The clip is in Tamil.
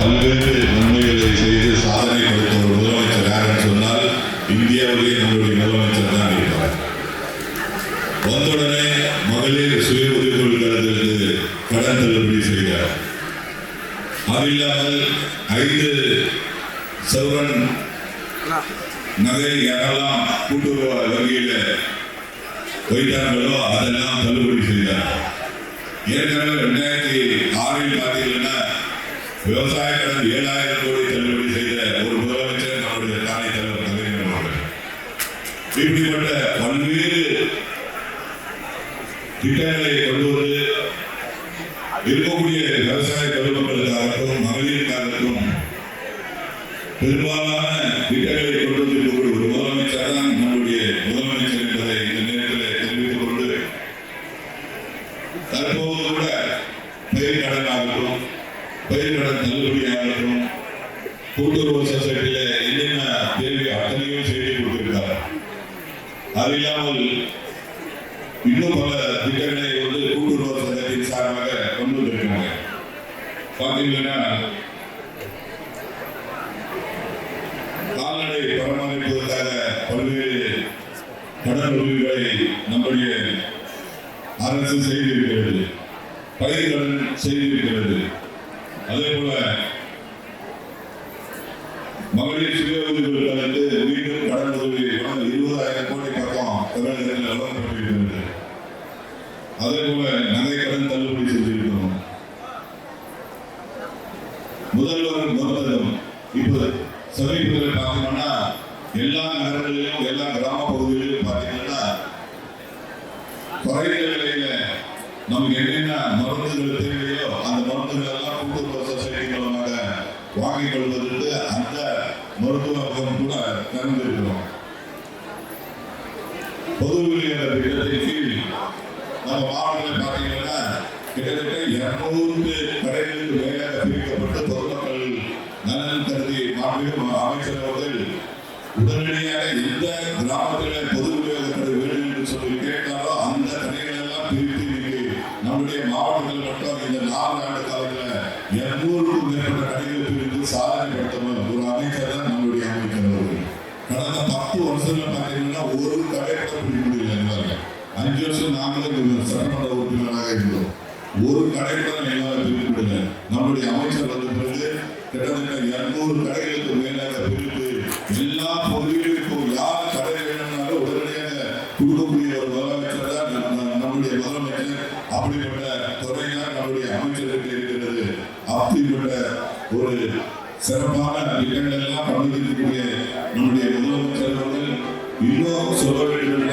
பல்வேறு நன்மைகளை செய்து சாதனை படைத்த ஒரு முதலமைச்சர் யாருன்னு சொன்னால் இந்தியாவிலேயே நம்மளுடைய முதலமைச்சர் தான் இருக்கிறார். வந்தவுடனே மகளிர் சுய உதவிக்குழு கழகத்திற்கு கடன் தள்ளுபடி செய்தார். அது இல்லாமல் 5 சவரன் நகை யாரெல்லாம் கூட்டுறவு வங்கியில் வைத்தார்களோ அதெல்லாம் தள்ளுபடி செய்தார். ஏற்கனவே 2006 பார்த்தீங்கன்னா விவசாய கடன் 7000 கோடி தள்ளுபடி செய்த ஒரு முதலமைச்சர் நம்முடைய தானை தலைவர் கலைஞர் அவர்கள். இப்படிப்பட்ட பல்வேறு திட்டங்களை கொண்டு வந்து இருக்கக்கூடிய விவசாய பெருமக்களுக்காகட்டும் மகளிருக்காகட்டும் பெரும்பாலான திட்டங்களை கொண்டு வந்திருக்கக்கூடிய ஒரு முதலமைச்சர் தான் நம்முடைய முதலமைச்சர் என்பதை இந்த நேரத்தில் தெரிவித்துக் கொண்டு தற்போது கூட பயிர் கடன் ஆகட்டும் பயிர் கடன் தள்ளுபடியாகட்டும் கூட்டுறவு சொசைட்டியில என்னென்ன தேவை அத்தனையும் செய்து கொடுத்திருக்கிறார். அது இல்லாமல் இன்னும் பல திட்டங்களை வந்து கூட்டுறவு சங்கத்தின் சார்பாக கொண்டு வந்திருக்கிறாங்க. பார்த்தீங்கன்னா கால்நடை பராமரிப்பதற்காக பல்வேறு கடன் உதவிகளை நம்முடைய அரசு செய்திருக்கிறது. பயிர் கடன் செய்திருக்கிறது. அதே போல மகளிர் சுய உதவிகளுக்கு மீண்டும் கடன் உதவி 20,000 கோடி பக்கம் தமிழகத்தில் வழங்கப்பட்டிருக்கிறது. அதே போல நகை கடன் தள்ளுபடி செஞ்சிருக்கிறோம். முதல்வர் மருந்தகம் இப்போ சமீபத்தில் பார்த்தீங்கன்னா எல்லா நகரங்களிலும் எல்லா கிராம பகுதிகளிலும் பார்த்தீங்கன்னா குறைந்த விலையில நமக்கு என்னென்ன மருந்துகள் தேவையோ அந்த மருந்துகள் எல்லாம் கூட்டுறவு சொசைட்டி மூலமாக வாங்கிக் கொள்வதற்கு அந்த மருத்துவம் கூட திறந்திருக்கிறோம். பொது விநியோக திட்டத்தின் கீழ் நம்ம மாவட்டத்தில் பார்த்தீங்கன்னா கிட்டத்தட்ட 200 கடைகளுக்கு மேலாக பிரிக்கப்பட்டு பொதுமக்கள் நலன் கருதி அமைச்சர் அவர்கள் உடனடியாக எந்த கிராமத்தில் பொது விநியோக கடை வேண்டும் என்று சொல்லி கேட்டாலோ அந்த கடைகள் எல்லாம் பிரித்து நம்முடைய மாவட்டத்தில் மட்டும் இந்த 4 ஆண்டு காலத்தில் 200க்கும் மேற்பட்ட கடைகள் பிரித்து சாதனை படுத்தணும் ஒரு அமைச்சர் தான் நம்முடைய அமைச்சர் அவர்கள். கடந்த 10 வருஷத்துல பார்த்தீங்கன்னா ஒரு கடை கூட பிடிக்க முடியல. 5 வருஷம் நாங்களும் சட்டமன்ற உறுப்பினராக இருந்தோம். ஒரு கடை கூட எங்களால் பிரிக்க முடியல. நம்முடைய அமைச்சர் வந்த பிறகு கிட்டத்தட்ட 200 கடைகளுக்கு மேலாக பிரித்து எல்லா பகுதிகளுக்கும் யார் கடை வேணும்னாலும் உடனடியாக கொடுக்கக்கூடிய ஒரு முதலமைச்சர் தான் நம்முடைய முதலமைச்சர். அப்படிப்பட்ட துறையாக நம்முடைய அமைச்சருக்கு இருக்கிறது. அப்படிப்பட்ட ஒரு சிறப்பான திட்டங்கள் எல்லாம் பண்ணிருக்கக்கூடிய நம்முடைய முதலமைச்சர் அவர்கள் இன்னும் சொல்ல வேண்டும்